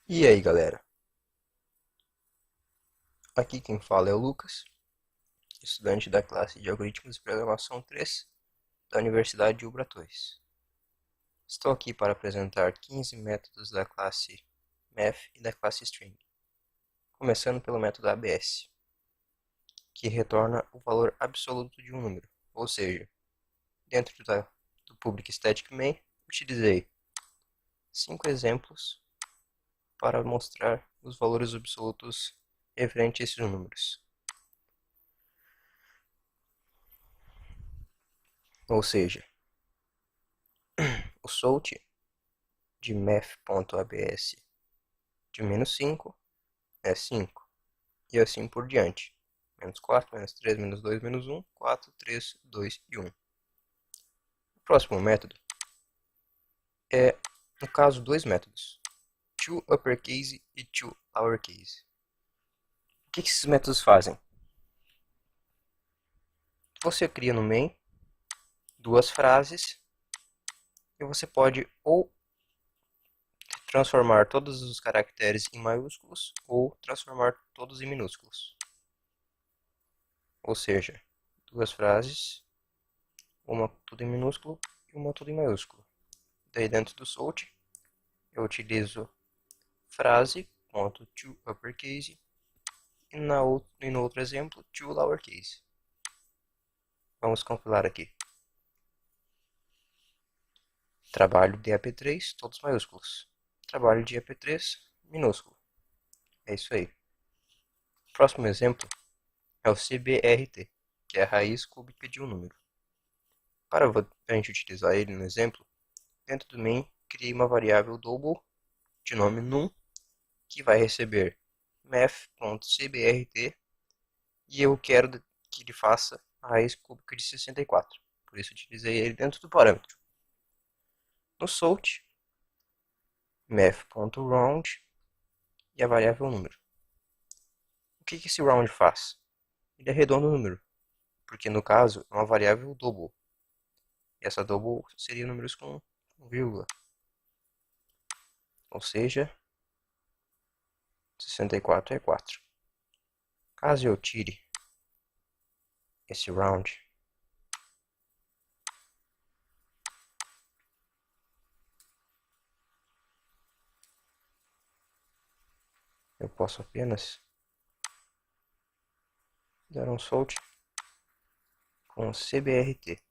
E aí, galera? Aqui quem fala é o Lucas, estudante da classe de Algoritmos de Programação 3 da Universidade de Ubra-2. Estou aqui para apresentar 15 métodos da classe Math e da classe String, começando pelo método ABS, que retorna o valor absoluto de um número, ou seja, dentro do Public Static Main, utilizei 5 exemplos para mostrar os valores absolutos referentes a esses números. Ou seja, o Salt de math.abs de -5 é 5, e assim por diante. -4, -3, -2, -1, 4, 3, 2 e 1. O próximo método é, no caso, dois métodos, toUppercase e toLowercase. O que esses métodos fazem? Você cria no main duas frases e você pode ou transformar todos os caracteres em maiúsculos ou transformar todos em minúsculos. Ou seja, duas frases, uma tudo em minúsculo e uma tudo em maiúsculo. Daí dentro do Salt eu utilizo frase.toUppercase e no outro exemplo toLowercase. Vamos compilar aqui. Trabalho de AP3, todos maiúsculos. Trabalho de AP3, minúsculo. É isso aí. O próximo exemplo é o CBRT, que é a raiz cúbica de um número. Para a gente utilizar ele no exemplo, dentro do main, criei uma variável double de nome num, que vai receber math.cbrt, e eu quero que ele faça a raiz cúbica de 64. Por isso utilizei ele dentro do parâmetro. No Salt, math.round e a variável número. O que esse round faz? Ele arredonda o número, porque no caso é uma variável double. E essa double seria números com vírgula. Ou seja, 64 é 4. Caso eu tire esse round, eu posso apenas dar um salt com CBRT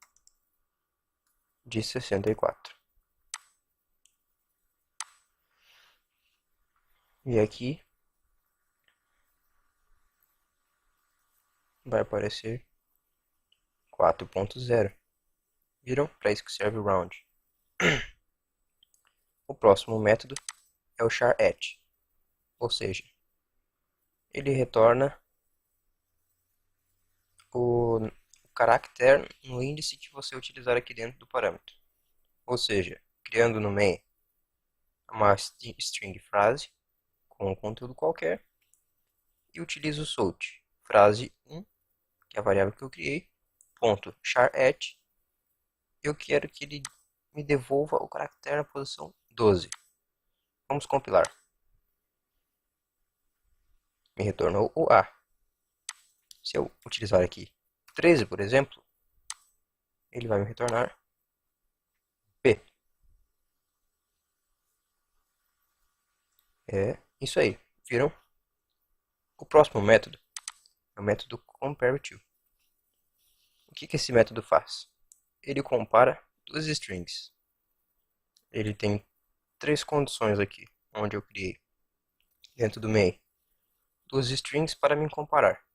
de 64. E aqui vai aparecer 4.0. Viram? Para isso que serve o round. O próximo método é o char@, ou seja, ele retorna o caractere no índice que você utilizar aqui dentro do parâmetro. Ou seja, criando no main uma string frase com um conteúdo qualquer e utilizo o salt frase 1, que é a variável que eu criei, ponto char@, eu quero que ele me devolva o caractere na posição 12. Vamos compilar. Me retornou o A. Se eu utilizar aqui 13, por exemplo, ele vai me retornar P. É isso aí, viram? O próximo método é o método compareTo. O que esse método faz? Ele compara duas strings. Ele tem três condições aqui, onde eu criei dentro do main duas strings para me comparar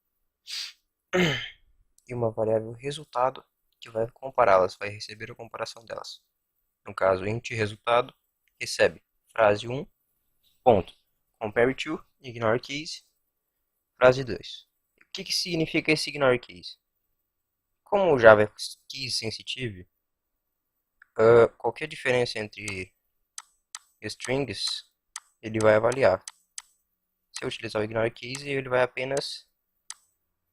e uma variável resultado que vai compará-las, vai receber a comparação delas. No caso, int resultado recebe frase 1, ponto, compare to, ignore case, frase 2. O que significa esse ignore case? Como o Java é case sensitive, qualquer diferença entre strings ele vai avaliar. Se eu utilizar o ignore case, ele vai apenas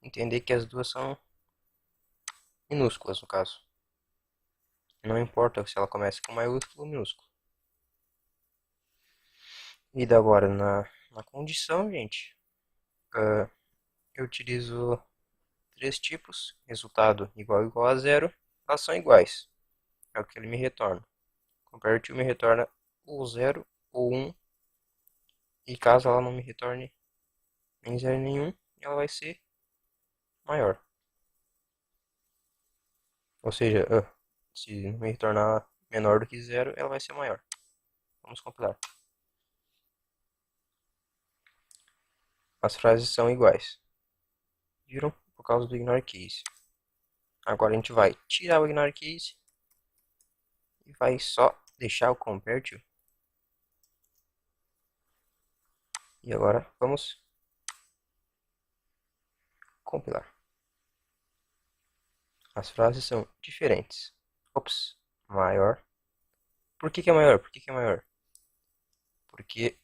entender que as duas são minúsculas no caso. Não importa se ela começa com maiúsculo ou minúsculo. E agora na condição, gente, eu utilizo três tipos, resultado igual a zero, elas são iguais, é o que ele me retorna. Compare to me retorna ou 0 ou 1, e caso ela não me retorne nem 0 nenhum, ela vai ser maior. Ou seja, se não me retornar menor do que 0, ela vai ser maior. Vamos compilar. As frases são iguais. Viram? Por causa do ignore case. Agora a gente vai tirar o ignore case e vai só deixar o compare to. E agora vamos compilar. As frases são diferentes. Ops, maior. Por que é maior? Por que é maior? Porque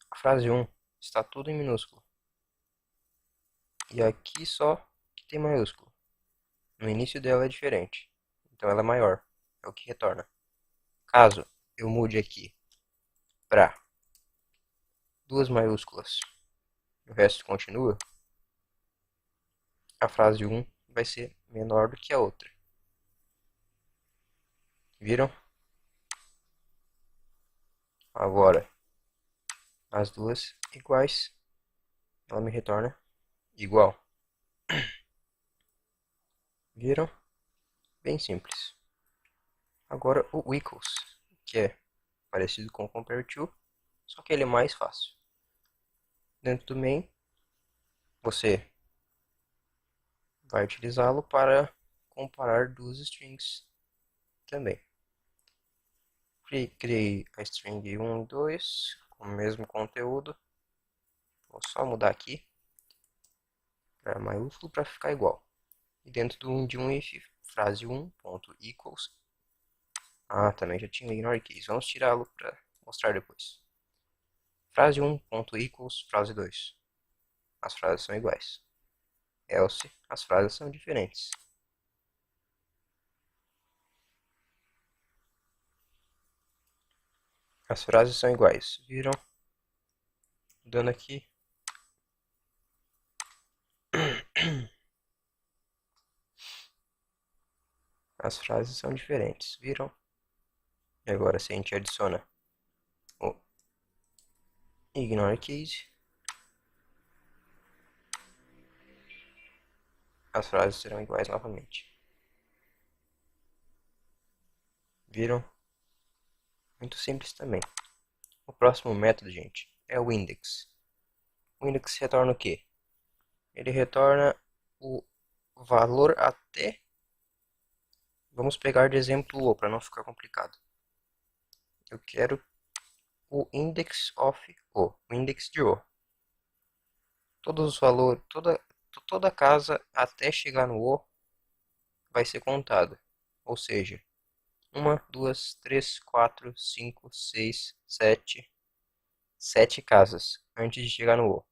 a frase 1 está tudo em minúsculo. E aqui só que tem maiúsculo. No início dela é diferente. Então ela é maior. É o que retorna. Caso eu mude aqui para duas maiúsculas e o resto continua, a frase 1 vai ser menor do que a outra. Viram? Agora, as duas iguais, ela me retorna igual. Viram? Bem simples. Agora o equals, que é parecido com o compare to, só que ele é mais fácil. Dentro do main, você vai utilizá-lo para comparar duas strings também. Criei a string 1 e 2 com o mesmo conteúdo. Vou só mudar aqui para maiúsculo para ficar igual. E dentro do de um if, frase 1.equals. Também já tinha ignore case. Vamos tirá-lo para mostrar depois. Frase 1.equals, frase 2. As frases são iguais. Else, as frases são diferentes. As frases são iguais. Viram? Dando aqui. As frases são diferentes. Viram? E agora se a gente adiciona o ignore case, as frases serão iguais novamente. Viram? Muito simples também. O próximo método, gente, é o index. O index retorna o quê? Ele retorna o valor até... Vamos pegar de exemplo O, para não ficar complicado. Eu quero o index of O, o index de O. Todos os valores, toda casa até chegar no O vai ser contada. Ou seja, 1, 2, 3, 4, 5, 6, 7. 7 casas antes de chegar no O.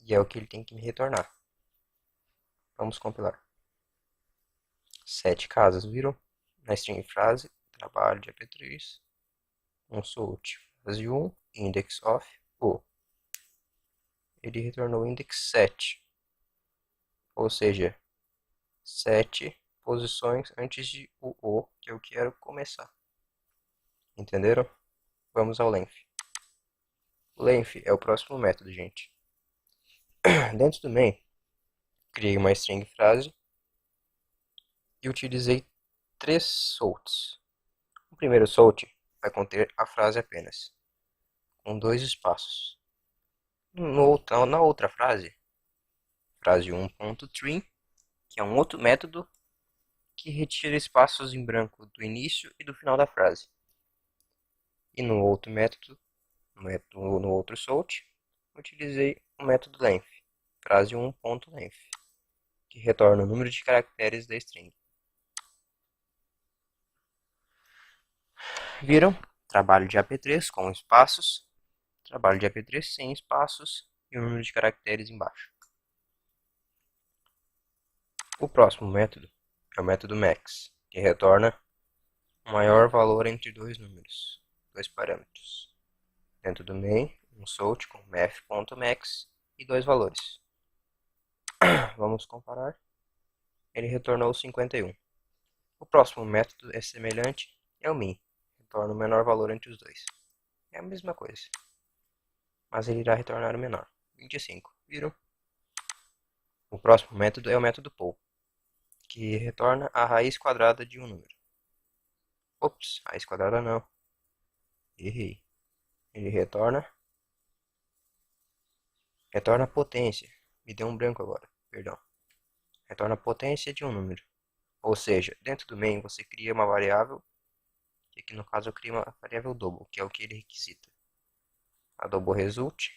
E é o que ele tem que me retornar. Vamos compilar. 7 casas, viram? Na string frase, trabalho de AP3, consult, frase 1, index of O. Ele retornou o index 7. Ou seja, 7 posições antes de o que eu quero começar. Entenderam? Vamos ao length. O length é o próximo método, gente. Dentro do main, criei uma string frase e utilizei 3 salts. O primeiro salt vai conter a frase apenas, com 2 espaços. Na outra frase 1.trim, que é um outro método que retira espaços em branco do início e do final da frase. E no outro método, no outro salt, utilizei o método length, frase 1.length, que retorna o número de caracteres da string. Viram? Trabalho de AP3 com espaços, trabalho de AP3 sem espaços e o número de caracteres embaixo. O próximo método é o método max, que retorna o maior valor entre dois números, dois parâmetros. Dentro do main, um sort com math.max e dois valores. Vamos comparar. Ele retornou 51. O próximo método é semelhante, é o min. Retorna o menor valor entre os dois. É a mesma coisa, mas ele irá retornar o menor. 25, viram? O próximo método é o método poll, que retorna a raiz quadrada de um número. Ops, raiz quadrada não. Errei. Ele retorna a potência. Me deu um branco agora, perdão. Retorna a potência de um número. Ou seja, dentro do main você cria uma variável, que aqui no caso eu crio uma variável double, que é o que ele requisita. A double result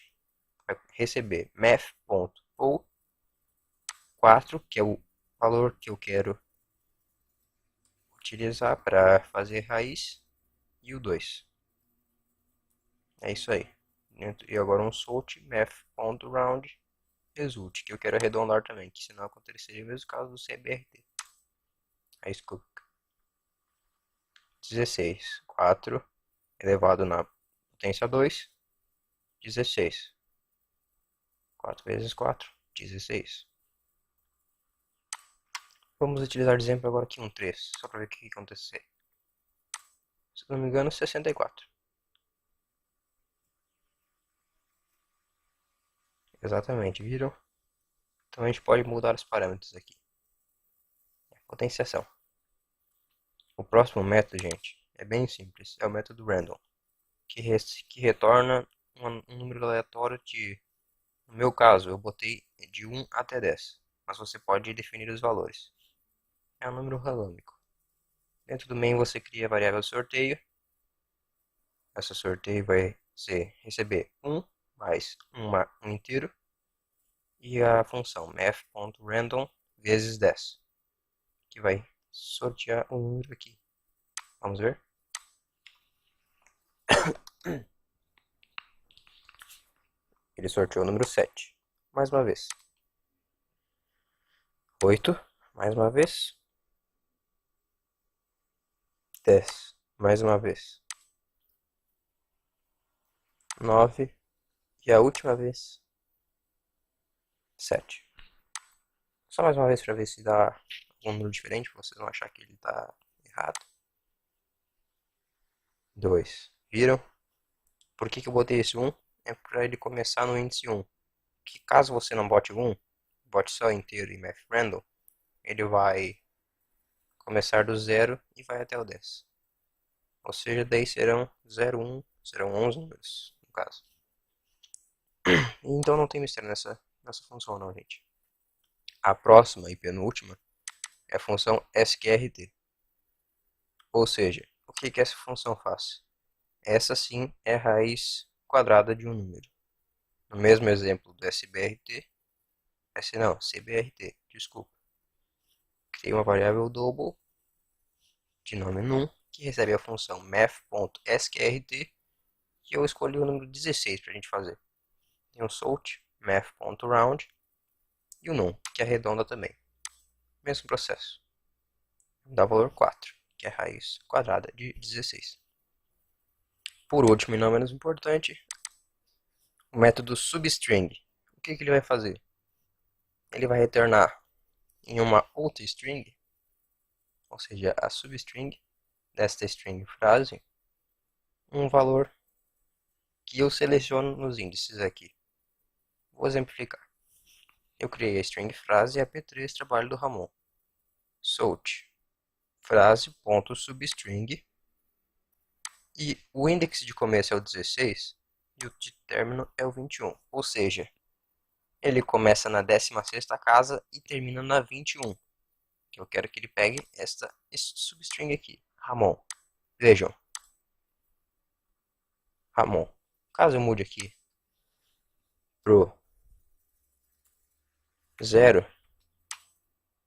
vai receber math.poll 4, que é o valor que eu quero utilizar para fazer raiz, e o 2. É isso aí. E agora um sort math.round result, que eu quero arredondar também, que senão aconteceria o mesmo caso do CBRT. Aí escuta. 16. 4 elevado na potência 2, 16. 4 vezes 4, 16. Vamos utilizar de exemplo agora aqui um 3, só para ver o que acontecer. Se não me engano, 64. Exatamente, viram? Então a gente pode mudar os parâmetros aqui. Potenciação. O próximo método, gente, é bem simples. É o método random, que retorna um número aleatório de... No meu caso, eu botei de 1 até 10, mas você pode definir os valores. É um número randômico. Dentro do main você cria a variável sorteio. Essa sorteio vai receber 1 mais um inteiro e a função math.random vezes 10, que vai sortear o número aqui. Vamos ver? Ele sorteou o número 7. Mais uma vez. 8. Mais uma vez. 10. Mais uma vez. 9. E a última vez. 7. Só mais uma vez para ver se dá algum número diferente, para vocês não acharem que ele está errado. 2. Viram? Por que eu botei esse 1? É para ele começar no índice 1. Que caso você não bote 1, bote só inteiro e math random, ele vai começar do 0 e vai até o 10. Ou seja, daí serão 0, 1, serão 11 números, no caso. Então não tem mistério nessa função não, gente. A próxima e penúltima é a função sqrt. Ou seja, o que essa função faz? Essa sim é a raiz quadrada de um número. No mesmo exemplo do SBRT, CBRT, desculpa. Criei uma variável double de nome num, que recebe a função math.sqrt, que eu escolhi o número 16 para a gente fazer. Tem um sort, math.round, e o num, que arredonda também. Mesmo processo. Dá valor 4, que é a raiz quadrada de 16. Por último e não menos importante, o método substring. O que ele vai fazer? Ele vai retornar em uma outra string, ou seja, a substring desta string frase, um valor que eu seleciono nos índices aqui. Vou exemplificar. Eu criei a string frase e a p3 trabalho do Ramon. Sort frase.substring e o índice de começo é o 16 e o de término é o 21. Ou seja, ele começa na 16ª casa e termina na 21. Que eu quero que ele pegue esta substring aqui, Ramon. Vejam. Ramon. Caso eu mude aqui pro 0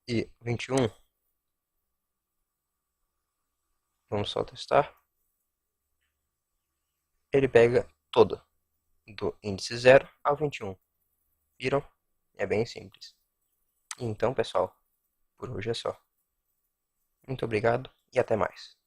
e 21, vamos só testar. Ele pega todo, do índice 0 ao 21. Viram? É bem simples. Então, pessoal, por hoje é só. Muito obrigado e até mais.